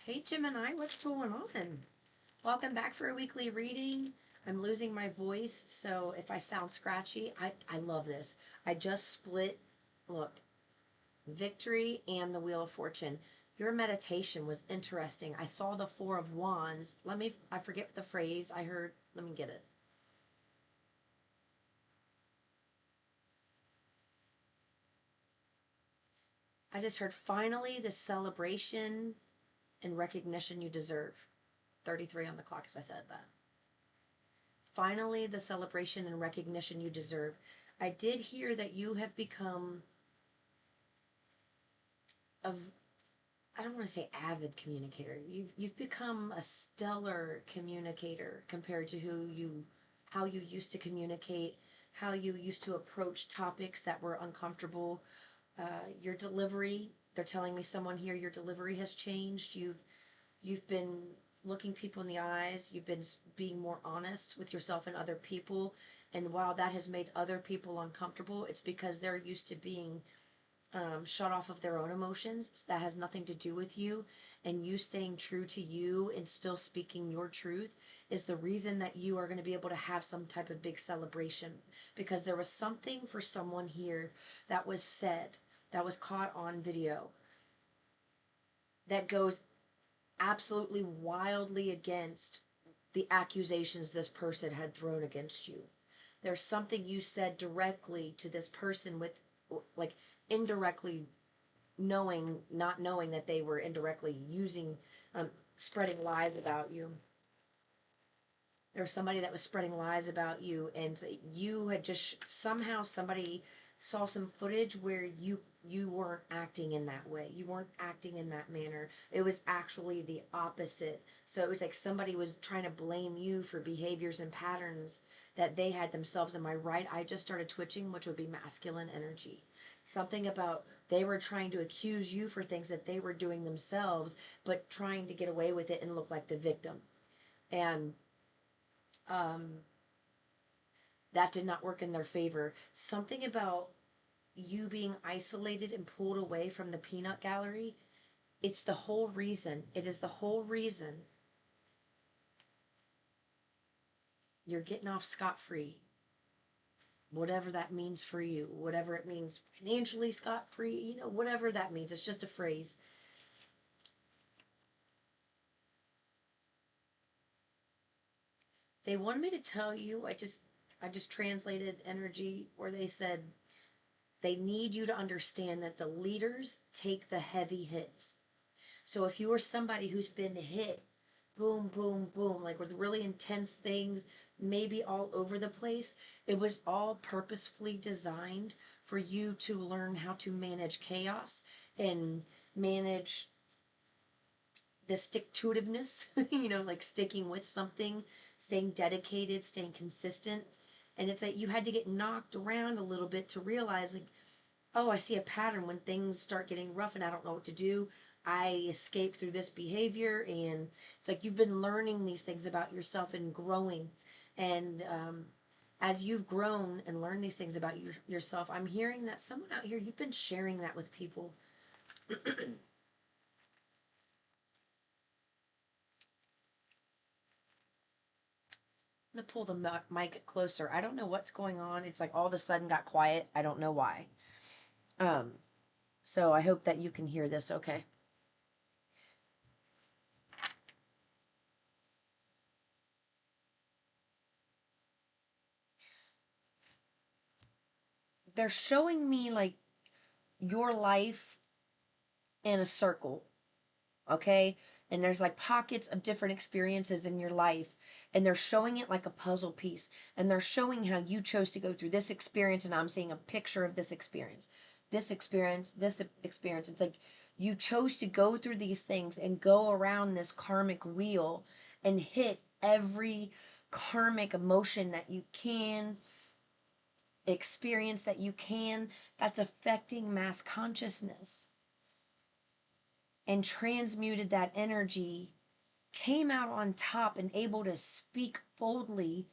Hey Gemini, what's going on? Welcome back for a weekly reading. I'm losing my voice, so if I sound scratchy, I love this. I just split, look, Victory and the Wheel of Fortune. Your meditation was interesting. I saw the Four of Wands. I forget the phrase I heard. Let me get it. I just heard finally the celebration and recognition you deserve. 33 on the clock as I said that. Finally, the celebration and recognition you deserve. I did hear that you have become a, I don't want to say avid communicator. You've become a stellar communicator compared to how you used to communicate, how you used to approach topics that were uncomfortable. Your delivery, they're telling me someone here, your delivery has changed. You've been looking people in the eyes. You've been being more honest with yourself and other people. And while that has made other people uncomfortable, it's because they're used to being shut off of their own emotions. So that has nothing to do with you. And you staying true to you and still speaking your truth is the reason that you are going to be able to have some type of big celebration. Because there was something for someone here that was said, that was caught on video, that goes absolutely wildly against the accusations this person had thrown against you. There's something you said directly to this person with, like, indirectly not knowing that they were indirectly using, spreading lies about you. There was somebody that was spreading lies about you, and you had just somehow somebody saw some footage where you weren't acting in that way. You weren't acting in that manner. It was actually the opposite. So it was like somebody was trying to blame you for behaviors and patterns that they had themselves. Am I right? I just started twitching, which would be masculine energy. Something about they were trying to accuse you for things that they were doing themselves, but trying to get away with it and look like the victim. And um, that did not work in their favor. Something about you being isolated and pulled away from the peanut gallery, it's the whole reason. It is the whole reason you're getting off scot-free. Whatever that means for you, whatever it means financially scot-free, whatever that means. It's just a phrase. They wanted me to tell you, I just translated energy where they said they need you to understand that the leaders take the heavy hits. So if you are somebody who's been hit, boom, boom, boom, like with really intense things, maybe all over the place, it was all purposefully designed for you to learn how to manage chaos and manage the stick to itiveness, like sticking with something, staying dedicated, staying consistent. And it's like you had to get knocked around a little bit to realize, like, oh, I see a pattern when things start getting rough and I don't know what to do. I escape through this behavior, and it's like you've been learning these things about yourself and growing. And as you've grown and learned these things about yourself, I'm hearing that someone out here, you've been sharing that with people. I'm gonna pull the mic closer. I don't know what's going on. It's like all of a sudden got quiet. I don't know why. Um, so I hope that you can hear this okay. They're showing me like your life in a circle, okay? And there's like pockets of different experiences in your life, and they're showing it like a puzzle piece. And they're showing how you chose to go through this experience, and I'm seeing a picture of this experience. This experience, this experience. It's like you chose to go through these things and go around this karmic wheel and hit every karmic emotion that you can experience, that you can, that's affecting mass consciousness, and transmuted that energy, came out on top and able to speak boldly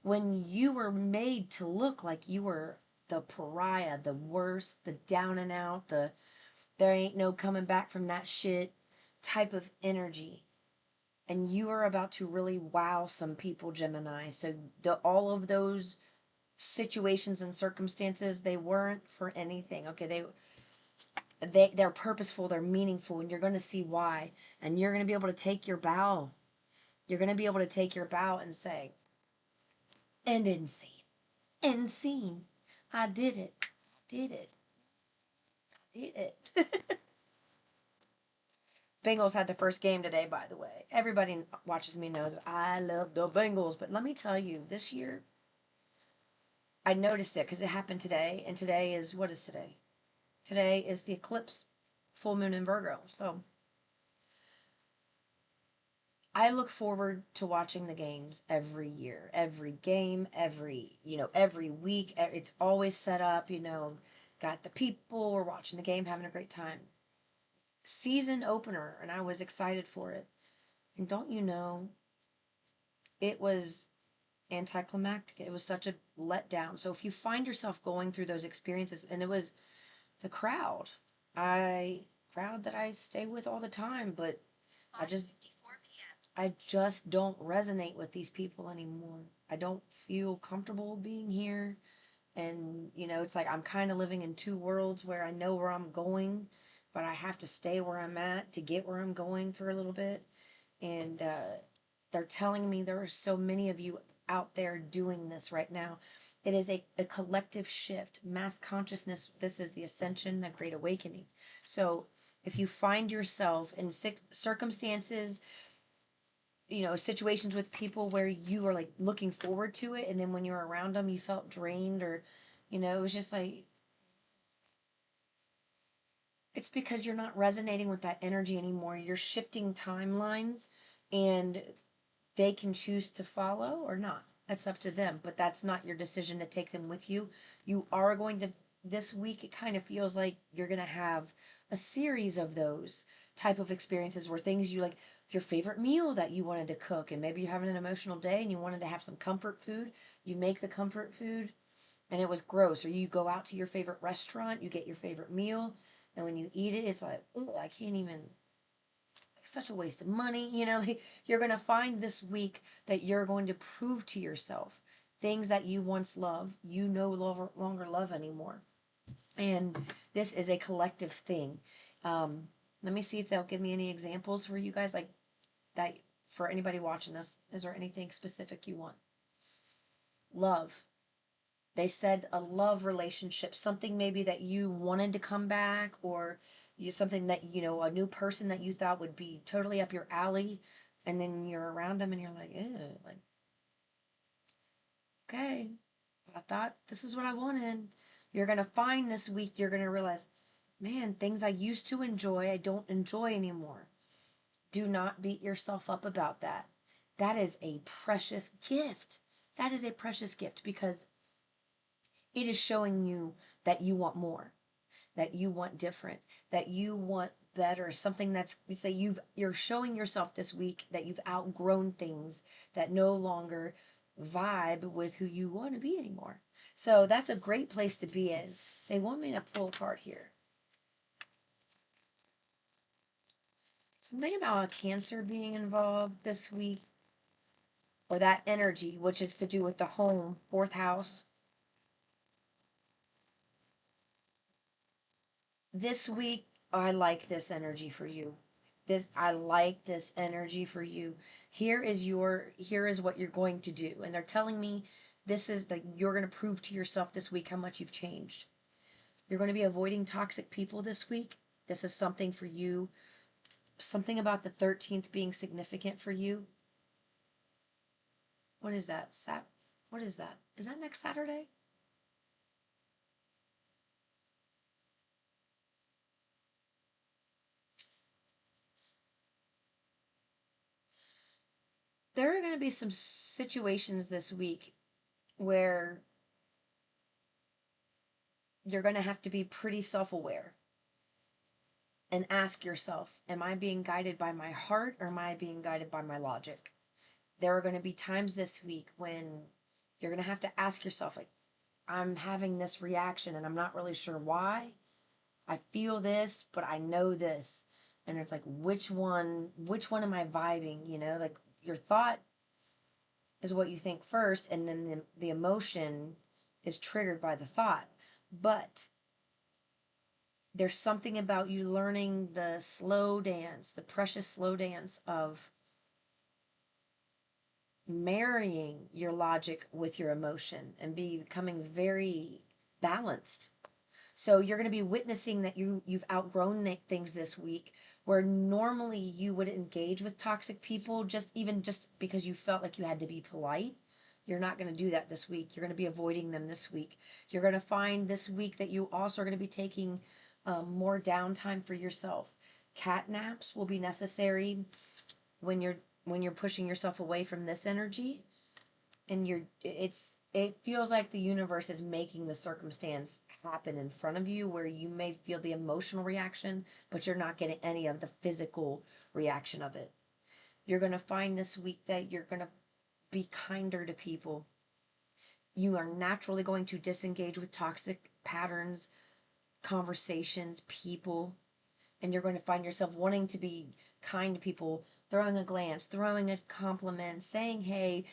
when you were made to look like you were the pariah, the worst, the down and out, the there ain't no coming back from that shit. type of energy. And you are about to really wow some people, Gemini. So all of those situations and circumstances, they weren't for anything. Okay, they're purposeful, they're meaningful, and you're going to see why. And you're going to be able to take your bow. You're going to be able to take your bow and say, and end scene. I did it. Did it. Did it. Bengals had the first game today, by the way. Everybody watches me knows that I love the Bengals. But let me tell you, this year, I noticed it because it happened today. And today is, what is today? Today is the eclipse, full moon in Virgo. So I look forward to watching the games every year. Every game, every week. It's always set up, got the people, we're watching the game, having a great time. Season opener, and I was excited for it. And don't you know, it was anticlimactic. It was such a letdown. So if you find yourself going through those experiences, and it was the I crowd that I stay with all the time, but I just I just don't resonate with these people anymore. I don't feel comfortable being here. And, it's like I'm kind of living in two worlds where I know where I'm going, but I have to stay where I'm at to get where I'm going for a little bit. And they're telling me there are so many of you out there doing this right now. It is a collective shift, mass consciousness. This is the ascension, the great awakening. So if you find yourself in circumstances, situations with people where you were like looking forward to it, and then when you were around them, you felt drained, or, it was just like, it's because you're not resonating with that energy anymore. You're shifting timelines, and they can choose to follow or not. That's up to them, but that's not your decision to take them with you. You are going to, this week, it kind of feels like you're going to have a series of those type of experiences where things you like, your favorite meal that you wanted to cook, and maybe you're having an emotional day and you wanted to have some comfort food. You make the comfort food and it was gross. Or you go out to your favorite restaurant, you get your favorite meal, and when you eat it, it's like, oh, I can't even, such a waste of money. You're going to find this week that you're going to prove to yourself things that you once loved, you no longer love anymore. And this is a collective thing. Let me see if they'll give me any examples for you guys, like that, for anybody watching this. Is there anything specific you want? Love. They said a love relationship, something maybe that you wanted to come back, or something that, a new person that you thought would be totally up your alley, and then you're around them and you're like, ew, like, okay, I thought this is what I wanted. You're going to find this week, you're going to realize, man, things I used to enjoy, I don't enjoy anymore. Do not beat yourself up about that. That is a precious gift. That is a precious gift, because it is showing you that you want more, that you want different, that you want better, something that's, say you're showing yourself this week that you've outgrown things that no longer vibe with who you want to be anymore. So that's a great place to be in. They want me to pull a card here. Something about a Cancer being involved this week, or that energy, which is to do with the home, fourth house. This week, I like this energy for you. I like this energy for you. Here is what you're going to do. And they're telling me this is like, you're going to prove to yourself this week how much you've changed. You're going to be avoiding toxic people this week. This is something for you. Something about the 13th being significant for you. What is that? What is that? Is that next Saturday? There are going to be some situations this week where you're going to have to be pretty self-aware and ask yourself, am I being guided by my heart, or am I being guided by my logic? There are going to be times this week when you're going to have to ask yourself, like, I'm having this reaction and I'm not really sure why. I feel this, but I know this. And it's like, which one am I vibing? You know, like your thought is what you think first, and then the emotion is triggered by the thought. But there's something about you learning the slow dance, the precious slow dance of marrying your logic with your emotion and becoming very balanced. So you're going to be witnessing that you've outgrown things this week where normally you would engage with toxic people just because you felt like you had to be polite. You're not going to do that this week. You're going to be avoiding them this week. You're going to find this week that you also are going to be taking more downtime for yourself. Cat naps will be necessary when you're pushing yourself away from this energy, and it feels like the universe is making the circumstance happen in front of you where you may feel the emotional reaction, but you're not getting any of the physical reaction of it. You're going to find this week that you're going to be kinder to people. You are naturally going to disengage with toxic patterns, conversations, people, and you're going to find yourself wanting to be kind to people, throwing a glance, throwing a compliment, saying hey,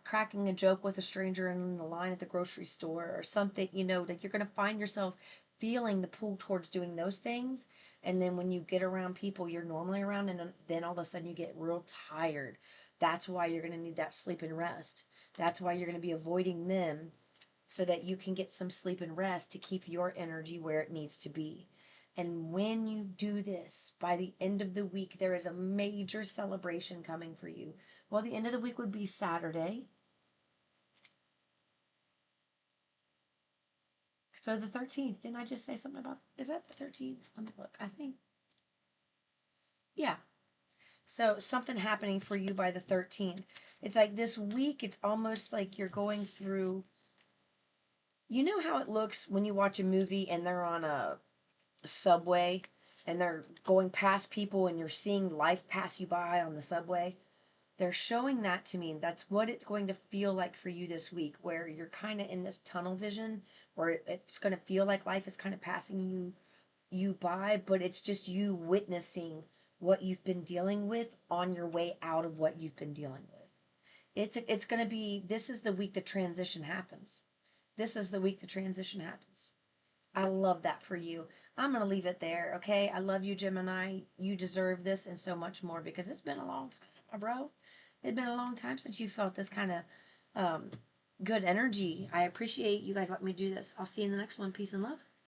cracking a joke with a stranger in the line at the grocery store or something. That you're going to find yourself feeling the pull towards doing those things. And then when you get around people you're normally around, and then all of a sudden you get real tired. That's why you're going to need that sleep and rest. That's why you're going to be avoiding them, so that you can get some sleep and rest to keep your energy where it needs to be. And when you do this, by the end of the week, there is a major celebration coming for you. Well, the end of the week would be Saturday. So the 13th. Didn't I just say something about, is that the 13th? Let me look. I think, yeah. So something happening for you by the 13th. It's like this week, it's almost like you're going through, you know how it looks when you watch a movie and they're on a subway and they're going past people and you're seeing life pass you by on the subway? They're showing that to me. That's what it's going to feel like for you this week, where you're kind of in this tunnel vision, where it's going to feel like life is kind of passing you by, but it's just you witnessing what you've been dealing with on your way out of what you've been dealing with. It's going to be, this is the week the transition happens. This is the week the transition happens. I love that for you. I'm going to leave it there, okay? I love you, Gemini. You deserve this and so much more, because it's been a long time, my bro. It's been a long time since you felt this kind of good energy. I appreciate you guys letting me do this. I'll see you in the next one. Peace and love.